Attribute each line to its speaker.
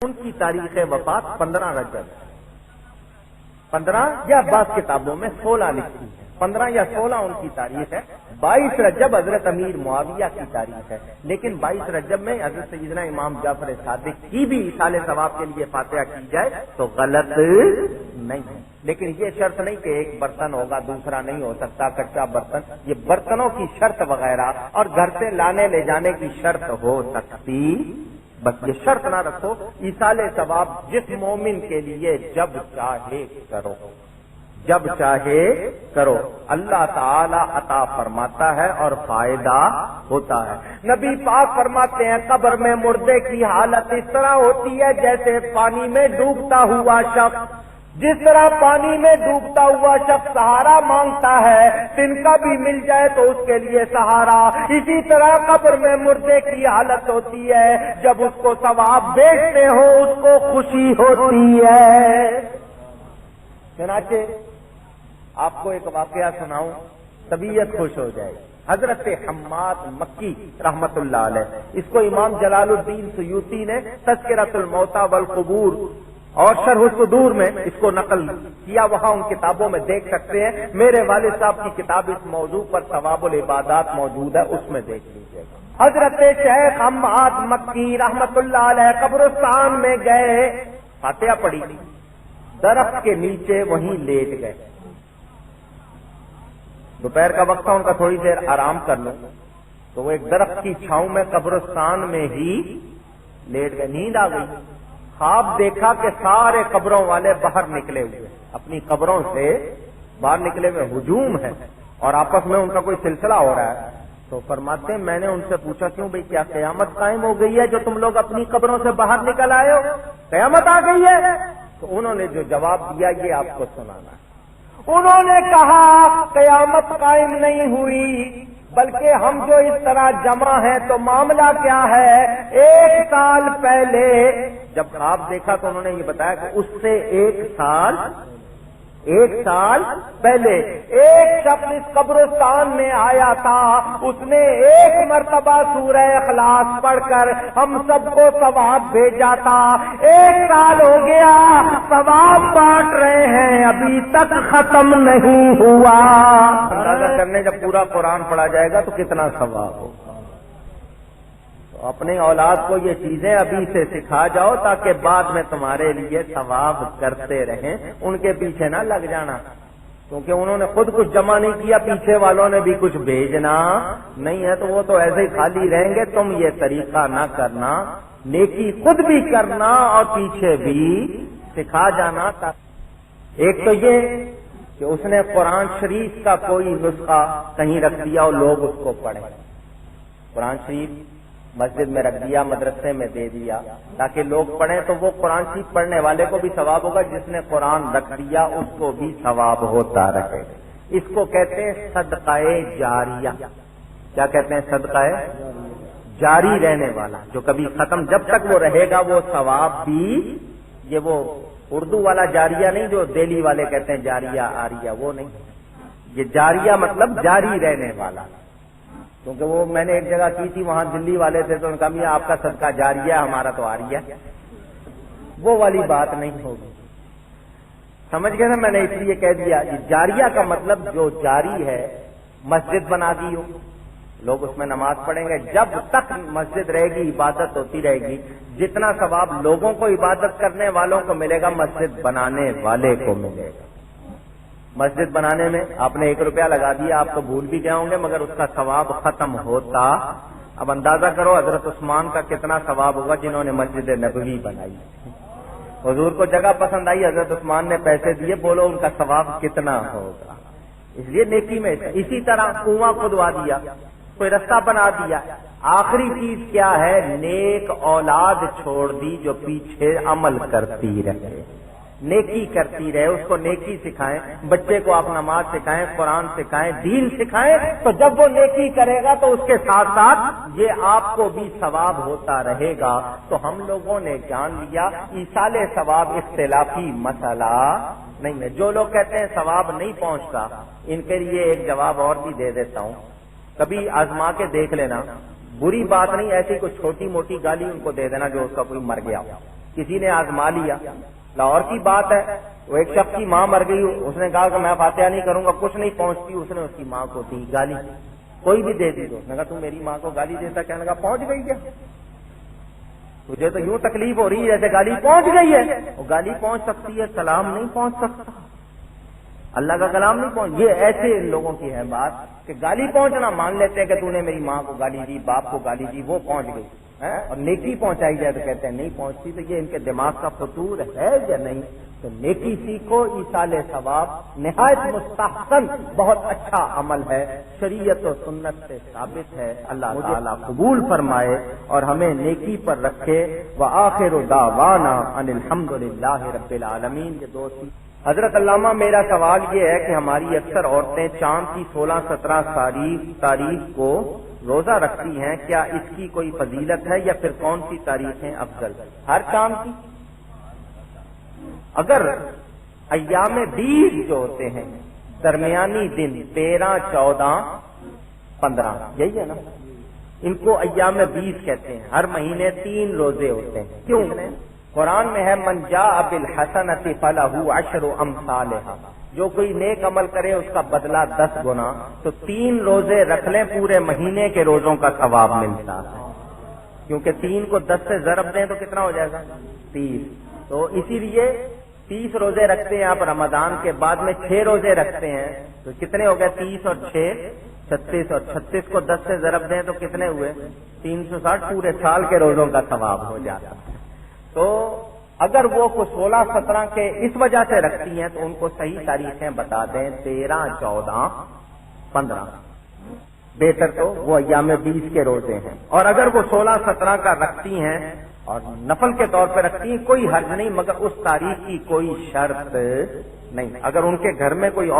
Speaker 1: ان کی تاریخ وفات 15 رجب 15 یا بعض کتابوں میں 16 لکھی ہے، 15 یا 16 ان کی تاریخ ہے۔ 22 رجب حضرت امیر معاویہ کی تاریخ ہے، لیکن 22 رجب میں حضرت سیدنا امام جعفر صادق کی بھی ایصال ثواب کے لیے فاتحہ کی جائے تو غلط نہیں ہے، لیکن یہ شرط نہیں کہ ایک برتن ہوگا دوسرا نہیں ہو سکتا، کچا برتن، یہ برتنوں کی شرط وغیرہ اور گھر سے لانے لے جانے کی شرط ہو سکتی، بس یہ شرط نہ رکھو۔ ایصال ثواب جس مومن کے لیے جب چاہے کرو، جب چاہے کرو، اللہ تعالی عطا فرماتا ہے اور فائدہ ہوتا ہے۔ نبی پاک فرماتے ہیں قبر میں مردے کی حالت اس طرح ہوتی ہے جیسے پانی میں ڈوبتا ہوا شخص، جس طرح پانی میں ڈوبتا ہوا شخص سہارا مانگتا ہے، تنکا بھی مل جائے تو اس کے لیے سہارا، اسی طرح قبر میں مردے کی حالت ہوتی ہے جب اس کو ثواب بیچتے ہو اس کو خوشی ہوتی ہے۔ چنانچہ آپ کو ایک واقعہ سناؤں، طبیعت خوش ہو جائے۔ حضرت حماد مکی رحمت اللہ علیہ، اس کو امام جلال الدین سیوطی نے تذکرۃ الموتیٰ والقبور اور شرح الصدور میں اس کو نقل کیا، وہاں ان کتابوں میں دیکھ سکتے ہیں۔ میرے والد صاحب کی کتاب اس موضوع پر ثواب العبادات موجود ہے، اس میں دیکھ لیجیے گا۔ حضرت شیخ حماد مکی رحمت اللہ علیہ قبرستان میں گئے، فاتحہ پڑھی، درخت کے نیچے وہیں لیٹ گئے۔ دوپہر کا وقت تھا، ان کا تھوڑی دیر آرام کر لوں تو وہ ایک درخت کی چھاؤں میں قبرستان میں ہی لیٹ گئے۔ نیند آ گئی، خواب دیکھا کہ سارے قبروں والے باہر نکلے ہوئے، اپنی قبروں سے باہر نکلے ہوئے، ہجوم ہے اور آپس میں ان کا کوئی سلسلہ ہو رہا ہے۔ تو فرماتے ہیں میں نے ان سے پوچھا کیوں بھئی کیا قیامت قائم ہو گئی ہے جو تم لوگ اپنی قبروں سے باہر نکل آئے ہو، قیامت آ گئی ہے؟ تو انہوں نے جو جواب دیا یہ آپ کو سنانا ہے۔ انہوں نے کہا قیامت قائم نہیں ہوئی، بلکہ ہم جو اس طرح جمع ہیں تو معاملہ کیا ہے، 1 سال پہلے جب خواب دیکھا تو انہوں نے یہ بتایا کہ اس سے 1 سال پہلے ایک شخص اس قبرستان میں آیا تھا، اس نے 1 مرتبہ سورہ اخلاص پڑھ کر ہم سب کو ثواب بھیجا تھا، 1 سال ہو گیا ثواب بانٹ رہے ہیں ابھی تک ختم نہیں ہوا۔ اندازہ کرنے جب پورا قرآن پڑھا جائے گا تو کتنا ثواب ہوگا۔ اپنے اولاد کو یہ چیزیں ابھی سے سکھا جاؤ تاکہ بعد میں تمہارے لیے ثواب کرتے رہیں، ان کے پیچھے نہ لگ جانا، کیونکہ انہوں نے خود کچھ جمع نہیں کیا، پیچھے والوں نے بھی کچھ بھیجنا نہیں ہے، تو وہ تو ایسے ہی خالی رہیں گے۔ تم یہ طریقہ نہ کرنا، نیکی خود بھی کرنا اور پیچھے بھی سکھا جانا۔ ایک تو یہ کہ اس نے قرآن شریف کا کوئی نسخہ کہیں رکھ دیا اور لوگ اس کو پڑھیں، قرآن شریف مسجد میں رکھ دیا، مدرسے میں دے دیا تاکہ لوگ پڑھیں، تو وہ قرآن شریف پڑھنے والے کو بھی ثواب ہوگا، جس نے قرآن رکھ دیا اس کو بھی ثواب ہوتا رہے۔ اس کو کہتے ہیں صدقہ جاریہ۔ کیا کہتے ہیں؟ صدقہ جاری رہنے والا، جو کبھی ختم، جب تک وہ رہے گا وہ ثواب بھی، یہ وہ اردو والا جاریہ نہیں جو دہلی والے کہتے ہیں جاریہ آریہ، وہ نہیں، یہ جاریہ مطلب جاری رہنے والا۔ کیونکہ وہ میں نے ایک جگہ کی تھی، وہاں دلی والے تھے تو ان کا بھی آپ کا صدقہ جاریہ، ہمارا تو آریہ، وہ والی بات نہیں ہوگی، سمجھ گئے نا؟ میں نے اس لیے کہہ دیا جاریہ کا مطلب جو جاری ہے، مسجد بنا دی ہو، لوگ اس میں نماز پڑھیں گے، جب تک مسجد رہے گی عبادت ہوتی رہے گی، جتنا ثواب لوگوں کو عبادت کرنے والوں کو ملے گا مسجد بنانے والے کو ملے گا۔ مسجد بنانے میں آپ نے 1 روپیہ لگا دیا، آپ تو بھول بھی گئے ہوں گے، مگر اس کا ثواب ختم ہوتا۔ اب اندازہ کرو حضرت عثمان کا کتنا ثواب ہوگا جنہوں نے مسجد نبوی بنائی، حضور کو جگہ پسند آئی، حضرت عثمان نے پیسے دیے، بولو ان کا ثواب کتنا ہوگا۔ اس لیے نیکی میں اسی طرح کنواں کھدوا دیا، کوئی رستہ بنا دیا، آخری چیز کیا ہے؟ نیک اولاد چھوڑ دی جو پیچھے عمل کرتی رہے، نیکی کرتی رہے، اس کو نیکی سکھائیں، بچے کو آپ نماز سکھائیں، قرآن سکھائیں، دین سکھائیں، تو جب وہ نیکی کرے گا تو اس کے ساتھ ساتھ یہ آپ کو بھی ثواب ہوتا رہے گا۔ تو ہم لوگوں نے جان لیا ایصال ثواب اختلافی مسئلہ نہیں ہے۔ جو لوگ کہتے ہیں ثواب نہیں پہنچتا، ان کے لیے ایک جواب اور بھی دے دیتا ہوں، کبھی آزما کے دیکھ لینا، بری بات نہیں، ایسی کوئی چھوٹی موٹی گالی ان کو دے دینا جو اس کا کوئی مر گیا، کسی نے آزما لیا. لاہور کی بات ہے، وہ ایک شخص کی ماں مر گئی، اس نے کہا کہ میں فاتحہ نہیں کروں گا، کچھ نہیں پہنچتی، اس نے اس کی ماں کو دی گالی، کوئی بھی دے دی. اس نے کہا تم میری ماں کو گالی دیتا، کہنے لگا پہنچ گئی کیا؟ تجھے تو یوں تکلیف ہو رہی ہے جیسے گالی پہنچ گئی ہے. وہ گالی پہنچ سکتی ہے، سلام نہیں پہنچ سکتا، اللہ کا کلام نہیں پہنچ. یہ ایسے ان لوگوں کی ہے بات کہ گالی پہنچنا مان لیتے ہیں کہ تو نے میری ماں کو گالی دی، باپ کو گالی دی، وہ پہنچ گئی. اور نیکی پہنچائی جائے تو کہتے ہیں نہیں پہنچتی. تو یہ ان کے دماغ کا فطور ہے یا نہیں؟ تو نیکی سیکھو، ایصال ثواب نہایت مستحسن بہت اچھا عمل ہے، شریعت و سنت سے ثابت ہے. اللہ تعالیٰ قبول فرمائے اور ہمیں نیکی پر رکھے. وآخر دعوانا ان الحمد للہ رب العالمین. یہ دو تھی. حضرت علامہ میرا سوال یہ ہے کہ ہماری اکثر عورتیں چاند کی 16-17 تاریخ کو روزہ رکھتی ہیں، کیا اس کی کوئی فضیلت ہے یا پھر کون سی تاریخیں افضل؟ ہر چاند کی؟ اگر ایام 20 جو ہوتے ہیں درمیانی دن 13، 14، 15 یہی ہے نا، ان کو ایام 20 کہتے ہیں. ہر مہینے 3 روزے ہوتے ہیں. کیوں؟ قرآن میں ہے من جاء بالحسنۃ فلہ عشر امثالھا، جو کوئی نیک عمل کرے اس کا بدلہ 10 گنا. تو 3 روزے رکھ لیں، پورے مہینے کے روزوں کا ثواب ملتا ہے. کیونکہ 3 کو 10 سے ضرب دیں تو کتنا ہو جائے گا؟ 30. تو اسی لیے 30 روزے رکھتے ہیں آپ رمضان کے بعد میں 6 روزے رکھتے ہیں تو کتنے ہو گئے؟ 30 اور 6 36، اور 36 کو 10 سے ضرب دیں تو کتنے ہوئے؟ 360. پورے سال کے روزوں کا ثواب ہو جاتا ہے. تو اگر وہ کو 16-17 کے اس وجہ سے رکھتی ہیں تو ان کو صحیح تاریخیں بتا دیں، 13، 14، 15. بہتر تو وہ ایام 20 کے روزے ہیں. اور اگر وہ 16-17 کا رکھتی ہیں اور نفل کے طور پہ رکھتی ہیں کوئی حرج نہیں، مگر اس تاریخ کی کوئی شرط نہیں. اگر ان کے گھر میں کوئی اور